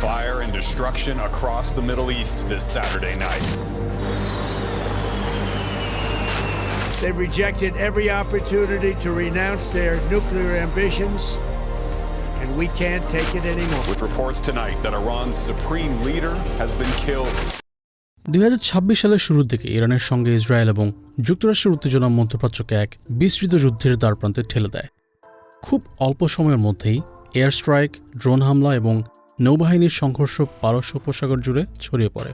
Fire and destruction across the Middle East this Saturday night. They've rejected every opportunity to renounce their nuclear ambitions, and we can't take it anymore. With reports tonight that Iran's supreme leader has been killed. 2026 সালের শুরুর দিকে ইরানের সঙ্গে Israel এবং যুক্তরাষ্ট্রের উত্তেজনা মধ্যপ্রাচ্যকে এক বিস্তৃত যুদ্ধের দ্বারপ্রান্তে ঠেলে দেয়। খুব অল্প সময়ের মধ্যেই এয়ার স্ট্রাইক, ড্রোন হামলা এবং নৌবাহিনীর সংঘর্ষ পারস্য উপসাগর জুড়ে ছড়িয়ে পড়ে।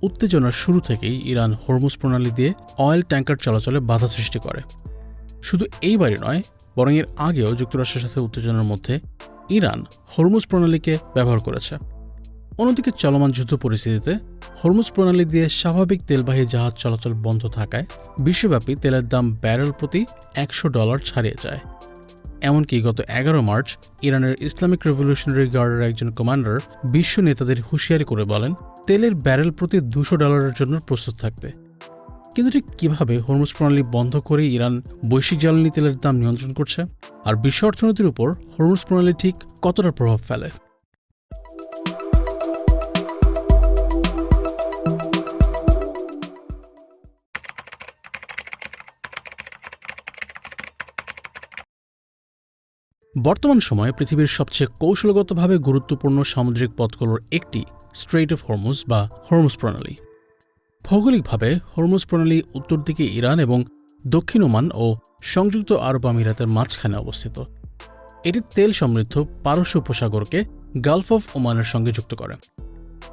উত্তেজনার শুরু থেকেই ইরান হরমুজ প্রণালী দিয়ে অয়েল ট্যাঙ্কার চলাচলে বাধা সৃষ্টি করে। শুধু এইবারই নয়, বরং এর আগেও যুক্তরাষ্ট্রের সাথে উত্তেজনার মধ্যে ইরান হরমুজ প্রণালীকে ব্যবহার করেছে। অন্যদিকে চলমান যুদ্ধ পরিস্থিতিতে হরমুজ প্রণালী দিয়ে স্বাভাবিক তেলবাহী জাহাজ চলাচল বন্ধ থাকায় বিশ্বব্যাপী তেলের দাম ব্যারেল প্রতি $100 ছাড়িয়ে যায়। এমনকি গত 11 মার্চ ইরানের ইসলামিক রেভলিউশনারি গার্ডের একজন কমান্ডার বিশ্ব নেতাদের হুঁশিয়ারি করে বলেন তেলের ব্যারেল প্রতি $200 জন্য প্রস্তুত থাকতে। কিন্তু ঠিক কীভাবে হরমুজ প্রণালী বন্ধ করে ইরান বৈশ্বিক জ্বালানি তেলের দাম নিয়ন্ত্রণ করছে, আর বিশ্ব অর্থনীতির উপর হরমুজ প্রণালী ঠিক কতটা প্রভাব ফেলে? বর্তমান সময়ে পৃথিবীর সবচেয়ে কৌশলগতভাবে গুরুত্বপূর্ণ সামুদ্রিক পথগুলোর একটি স্ট্রেইট অফ হরমুজ বা হরমুজ প্রণালী। ভৌগোলিকভাবে হরমুজ প্রণালী উত্তর দিকে ইরান এবং দক্ষিণ ওমান ও সংযুক্ত আরব আমিরাতের মাঝখানে অবস্থিত। এটি তেল সমৃদ্ধ পারস্য উপসাগরকে গালফ অফ ওমানের সঙ্গে যুক্ত করে,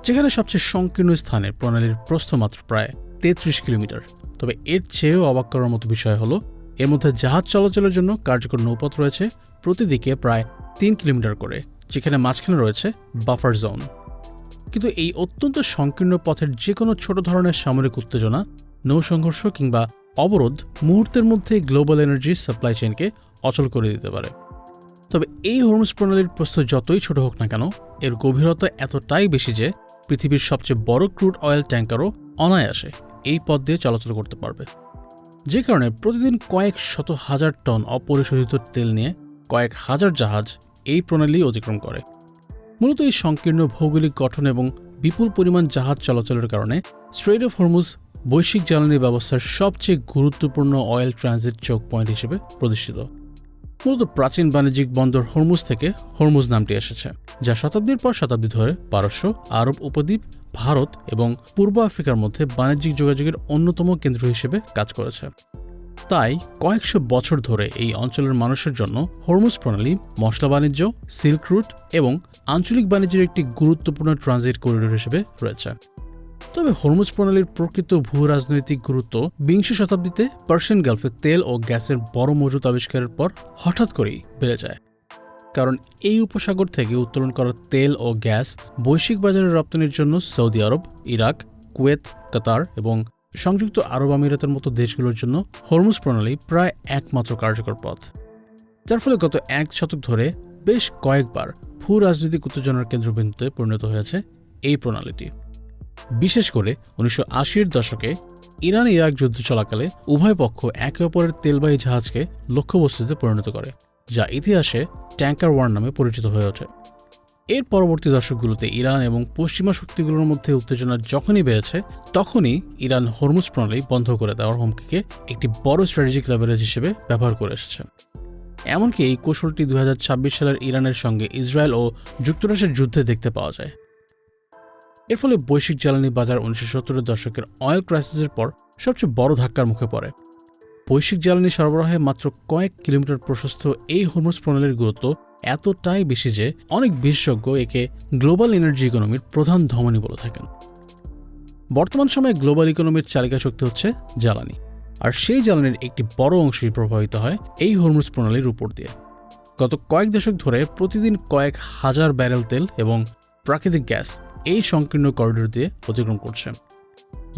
যেখানে সবচেয়ে সংকীর্ণ স্থানে প্রণালীর প্রস্থ মাত্র প্রায় 33 কিলোমিটার। তবে এর চেয়েও অবাক করার মতো বিষয় হল এর মধ্যে জাহাজ চলাচলের জন্য কার্যকর নৌপথ রয়েছে প্রতিদিকে প্রায় 3 কিলোমিটার করে, যেখানে মাঝখানে রয়েছে বাফার জোন। কিন্তু এই অত্যন্ত সংকীর্ণ পথের যে কোনো ছোট ধরনের সামরিক উত্তেজনা, নৌসংঘর্ষ কিংবা অবরোধ মুহূর্তের মধ্যে গ্লোবাল এনার্জি সাপ্লাই চেইনকে অচল করে দিতে পারে। তবে এই হরমুজ প্রণালীর প্রস্থ যতই ছোট হোক না কেন, এর গভীরতা এতটাই বেশি যে পৃথিবীর সবচেয়ে বড় ক্রুড অয়েল ট্যাঙ্কারও অনায়াসে এই পথ দিয়ে চলাচল করতে পারবে, যে কারণে প্রতিদিন কয়েক শত হাজার টন অপরিশোধিত তেল নিয়ে কয়েক হাজার জাহাজ এই প্রণালী অতিক্রম করে। মূলত এই সংকীর্ণ ভৌগোলিক গঠন এবং বিপুল পরিমাণ জাহাজ চলাচলের কারণে স্ট্রেইট অফ হরমুজ বৈশ্বিক জ্বালানি ব্যবস্থার সবচেয়ে গুরুত্বপূর্ণ অয়েল ট্রানজিট চোক পয়েন্ট হিসেবে প্রতিষ্ঠিত। মূলত প্রাচীন বাণিজ্যিক বন্দর হরমুজ থেকে হরমুজ নামটি এসেছে, যা শতাব্দীর পর শতাব্দী ধরে পারস্য, আরব উপদ্বীপ, ভারত এবং পূর্ব আফ্রিকার মধ্যে বাণিজ্যিক যোগাযোগের অন্যতম কেন্দ্র হিসেবে কাজ করেছে। তাই কয়েকশো বছর ধরে এই অঞ্চলের মানুষের জন্য হরমুজ প্রণালী মশলা বাণিজ্য, সিল্ক রুট এবং আঞ্চলিক বাণিজ্যের একটি গুরুত্বপূর্ণ ট্রানজিট করিডোর হিসেবে রয়েছে। তবে হরমুজ প্রণালীর প্রকৃত ভূ রাজনৈতিক গুরুত্ব বিংশ শতাব্দীতে পার্সিয়ান গালফে তেল ও গ্যাসের বড় মজুত আবিষ্কারের পর হঠাৎ করেই বেড়ে যায়। কারণ এই উপসাগর থেকে উত্তোলন করা তেল ও গ্যাস বৈশ্বিক বাজারে রপ্তানির জন্য সৌদি আরব, ইরাক, কুয়েত, কাতার এবং সংযুক্ত আরব আমিরাতের মতো দেশগুলোর জন্য হরমুজ প্রণালী প্রায় একমাত্র কার্যকর পথ, যার ফলে গত 1 দশক ধরে বেশ কয়েকবার ভূ রাজনৈতিক উত্তেজনার কেন্দ্রবিন্দুতে পরিণত হয়েছে এই প্রণালীটি। বিশেষ করে 1980-এর দশকে ইরান ইরাক যুদ্ধ চলাকালে উভয় পক্ষ একে অপরের তেলবাহী জাহাজকে লক্ষ্যবস্তুতে পরিণত করে, যা ইতিহাসে ট্যাঙ্কার ওয়ার নামে পরিচিত হয়ে ওঠে। এর পরবর্তী দশকগুলোতে ইরান এবং পশ্চিমা শক্তিগুলোর মধ্যে উত্তেজনা যখনই বেড়েছে, তখনই ইরান হরমুজ প্রণালী বন্ধ করে দেওয়ার হুমকিকে একটি বড় স্ট্র্যাটেজিক লেভারেজ হিসেবে ব্যবহার করে এসেছে। এমনকি এই কৌশলটি 2026 সালের ইরানের সঙ্গে ইসরায়েল ও যুক্তরাষ্ট্রের যুদ্ধে দেখতে পাওয়া যায়। এর ফলে বৈশ্বিক জ্বালানি বাজার 1970-এর দশকের অয়েল ক্রাইসিসের পর সবচেয়ে বড় ধাক্কার মুখে পড়ে। বৈশ্বিক জ্বালানি সরবরাহে মাত্র কয়েক কিলোমিটার প্রশস্ত এই হরমুজ প্রণালীর গুরুত্ব এতটাই বেশি যে অনেক বিশেষজ্ঞ একে গ্লোবাল এনার্জি ইকোনমির প্রধান ধমনী বলে থাকেন। বর্তমান সময়ে গ্লোবাল ইকোনমির চালিকা শক্তি হচ্ছে জ্বালানি, আর সেই জ্বালানির একটি বড় অংশই প্রভাবিত হয় এই হরমুজ প্রণালীর উপর দিয়ে। গত কয়েক দশক ধরে প্রতিদিন কয়েক হাজার ব্যারেল তেল এবং প্রাকৃতিক গ্যাস এই সংকীর্ণ করিডোর দিয়ে অতিক্রম করছে।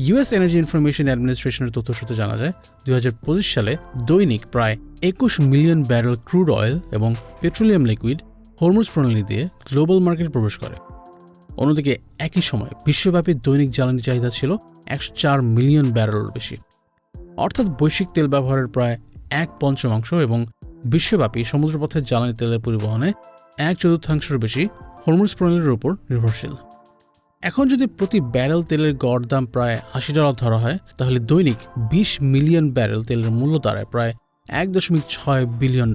ইউএস এনার্জি ইনফরমেশন অ্যাডমিনিস্ট্রেশনের তথ্য সূত্রে জানা যায় 2025 সালে দৈনিক প্রায় 21 মিলিয়ন ব্যারেল ক্রুড অয়েল এবং পেট্রোলিয়াম লিকুইড হরমুজ প্রণালী দিয়ে গ্লোবাল মার্কেটে প্রবেশ করে। অন্যদিকে একই সময় বিশ্বব্যাপী দৈনিক জ্বালানি চাহিদা ছিল 104 মিলিয়ন ব্যারেলের বেশি, অর্থাৎ বৈশ্বিক তেল ব্যবহারের প্রায় 1/5 এবং বিশ্বব্যাপী সমুদ্রপথের জ্বালানি তেলের পরিবহনে 1/4 বেশি হরমুজ প্রণালীর উপর নির্ভরশীল। এখন যদি প্রতি ব্যারেল তেলের গড় দাম প্রায় $80 ধরা হয়, তাহলে দৈনিক 20 মিলিয়ন ব্যারেল তেলের মূল্য দাঁড়ায় প্রায় $1.6 বিলিয়ন।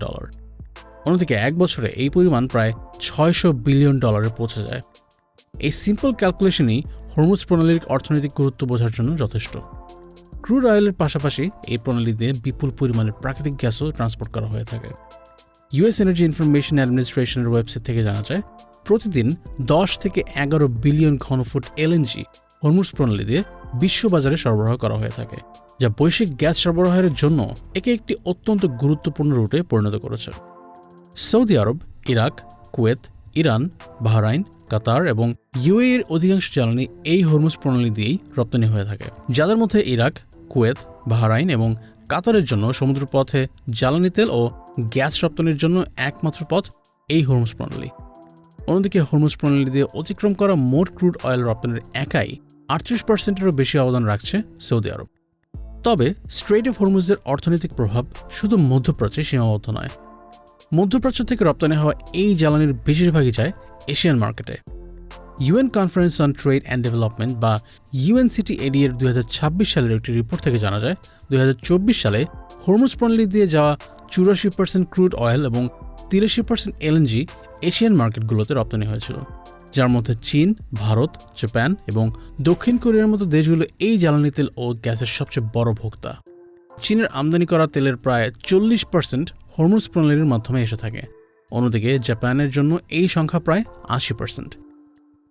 অন্যদিকে এক বছরে এই পরিমাণ প্রায় $600 বিলিয়ন পৌঁছে যায়। এই সিম্পল ক্যালকুলেশনই হরমুজ প্রণালীর অর্থনৈতিক গুরুত্ব বোঝার জন্য যথেষ্ট। ক্রুড অয়েলের পাশাপাশি এই প্রণালী দিয়ে বিপুল পরিমাণের প্রাকৃতিক গ্যাসও ট্রান্সপোর্ট করা হয়ে থাকে। ইউএস এনার্জি ইনফরমেশন অ্যাডমিনিস্ট্রেশনের ওয়েবসাইট থেকে জানা যায়, প্রতিদিন 10 থেকে 11 বিলিয়ন ঘনফুট এলএনজি হরমুজ প্রণালী দিয়ে বিশ্ববাজারে সরবরাহ করা হয়ে থাকে, যা বৈশ্বিক গ্যাস সরবরাহের জন্য একে একটি অত্যন্ত গুরুত্বপূর্ণ রুটে পরিণত করেছে। সৌদি আরব, ইরাক, কুয়েত, ইরান, বাহরাইন, কাতার এবং ইউএইর অধিকাংশ জ্বালানি এই হরমুজ প্রণালী দিয়েই রপ্তানি হয়ে থাকে, যাদের মধ্যে ইরাক, কুয়েত, বাহরাইন এবং কাতারের জন্য সমুদ্রপথে জ্বালানি তেল ও গ্যাস রপ্তানির জন্য একমাত্র পথ এই হরমুজ প্রণালী। অন্যদিকে হরমুজ প্রণালী দিয়ে অতিক্রম করা মোট ক্রুড অয়েল রপ্তানির একাই 38%-এরও বেশি অবদান রাখছে সৌদি আরব। তবে স্ট্রেইট অফ হরমুজের অর্থনৈতিক প্রভাব শুধু মধ্যপ্রাচ্যে সীমাবদ্ধ নয়। মধ্যপ্রাচ্য থেকে রপ্তানি হওয়া এই জ্বালানির বেশিরভাগই যায় এশিয়ান মার্কেটে। UN conference on trade and development বা UNCTAD এর 2026 সালের একটি রিপোর্ট থেকে জানা যায়, 2024 সালে হরমুজ প্রণালী দিয়ে যাওয়া 84% ক্রুড অয়েল এবং 83% এলএনজি এশিয়ান মার্কেটগুলোতে রপ্তানি হয়েছিল, যার মধ্যে চীন, ভারত, জাপান এবং দক্ষিণ কোরিয়ার মতো দেশগুলো এই জ্বালানি তেল ও গ্যাসের সবচেয়ে বড় ভোক্তা। চীনের আমদানি করা তেলের প্রায় 40% হরমুজ প্রণালীর মাধ্যমে এসে থাকে। অন্যদিকে জাপানের জন্য এই সংখ্যা প্রায় 80%।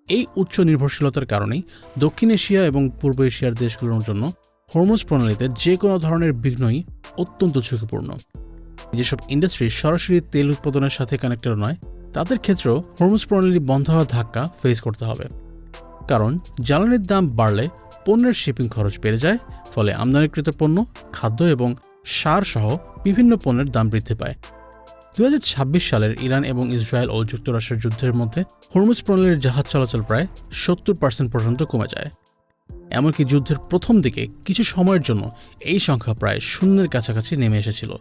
এই উচ্চ নির্ভরশীলতার কারণেই দক্ষিণ এশিয়া এবং পূর্ব এশিয়ার দেশগুলোর জন্য হরমুজ প্রণালীতে যে কোনো ধরনের বিঘ্নই অত্যন্ত ঝুঁকিপূর্ণ। যেসব ইন্ডাস্ট্রি সরাসরি তেল উৎপাদনের সাথে কানেক্টেড নয়, তাদের ক্ষেত্রেও হরমুজ প্রণালী বন্ধ হওয়ার ধাক্কা ফেস করতে হবে। কারণ জ্বালানির দাম বাড়লে পণ্যের শিপিং খরচ বেড়ে যায়, ফলে আমদানিকৃত পণ্য, খাদ্য এবং সার সহ বিভিন্ন পণ্যের দাম বৃদ্ধি পায়। 2026 সালের ইরান এবং ইসরায়েল ও যুক্তরাষ্ট্রের যুদ্ধের মধ্যে হরমুজ প্রণালীর জাহাজ চলাচল প্রায় 70% পর্যন্ত কমে যায়। এমনকি যুদ্ধের প্রথম দিকে কিছু সময়ের জন্য এই সংখ্যা প্রায় শূন্যের কাছাকাছি নেমে এসেছিল,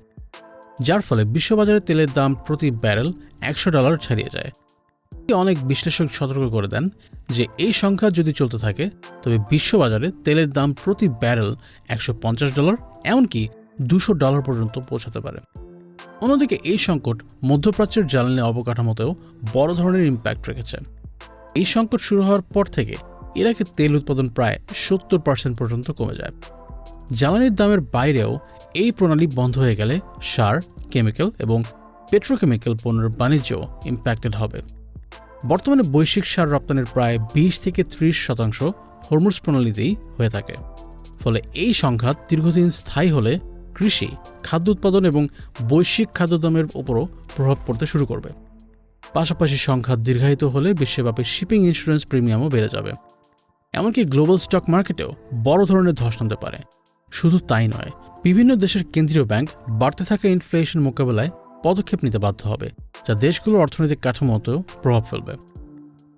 যার ফলে বিশ্ববাজারে তেলের দাম প্রতি ব্যারেল $100 ছাড়িয়ে যায়। অনেক বিশ্লেষক সতর্ক করে দেন যে এই সংখ্যা যদি চলতে থাকে, তবে বিশ্ববাজারে তেলের দাম প্রতি ব্যারেল $150, এমনকি $200 পর্যন্ত পৌঁছাতে পারে। অন্যদিকে এই সংকট মধ্যপ্রাচ্যের জ্বালানি অবকাঠামোতেও বড় ধরনের ইম্প্যাক্ট রেখেছে। এই সংকট শুরু হওয়ার পর থেকে ইরাকে তেল উৎপাদন প্রায় 70% পর্যন্ত কমে যায়। জ্বালানির দামের বাইরেও এই প্রণালী বন্ধ হয়ে গেলে সার, কেমিক্যাল এবং পেট্রোকেমিক্যাল পণ্যের বাণিজ্য ইম্প্যাক্টেড হবে। বর্তমানে বৈশ্বিক সার রপ্তানির প্রায় 20-30% হরমুজ প্রণালীতেই হয়ে থাকে। ফলে এই সংঘাত দীর্ঘদিন স্থায়ী হলে কৃষি, খাদ্য উৎপাদন এবং বৈশ্বিক খাদ্যদামের উপরও প্রভাব পড়তে শুরু করবে। পাশাপাশি সংঘাত দীর্ঘায়িত হলে বিশ্বব্যাপী শিপিং ইন্স্যুরেন্স প্রিমিয়ামও বেড়ে যাবে। এমনকি গ্লোবাল স্টক মার্কেটেও বড় ধরনের ধস নামতে পারে। শুধু তাই নয়, বিভিন্ন দেশের কেন্দ্রীয় ব্যাংক বাড়তে থাকা ইনফ্লেশন মোকাবেলায় পদক্ষেপ নিতে বাধ্য হবে, যা দেশগুলোর অর্থনৈতিক কাঠামোতেও প্রভাব ফেলবে।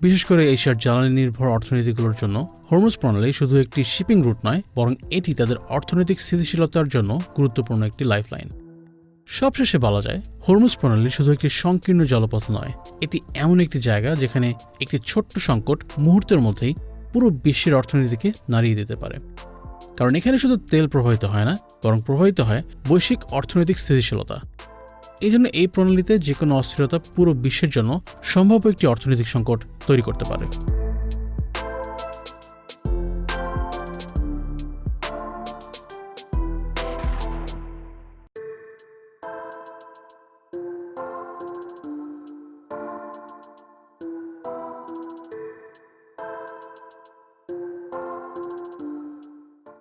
বিশেষ করে এশিয়ার জ্বালানি নির্ভর অর্থনীতিগুলোর জন্য হরমুজ প্রণালী শুধু একটি শিপিং রুট নয়, বরং এটি তাদের অর্থনৈতিক স্থিতিশীলতার জন্য গুরুত্বপূর্ণ একটি লাইফলাইন। সবশেষে বলা যায়, হরমুজ প্রণালী শুধু একটি সংকীর্ণ জলপথ নয়, এটি এমন একটি জায়গা যেখানে একটি ছোট্ট সংকট মুহূর্তের মধ্যেই পুরো বিশ্বের অর্থনীতিকে নাড়িয়ে দিতে পারে। কারণ এখানে শুধু তেল প্রবাহিত হয় না, বরং প্রবাহিত হয় বৈশ্বিক অর্থনৈতিক স্থিতিশীলতা। এই জন্য এই প্রণালীতে যে কোনো অস্থিরতা পুরো বিশ্বের জন্য সম্ভাব্য একটি অর্থনৈতিক সংকট তৈরি করতে পারে।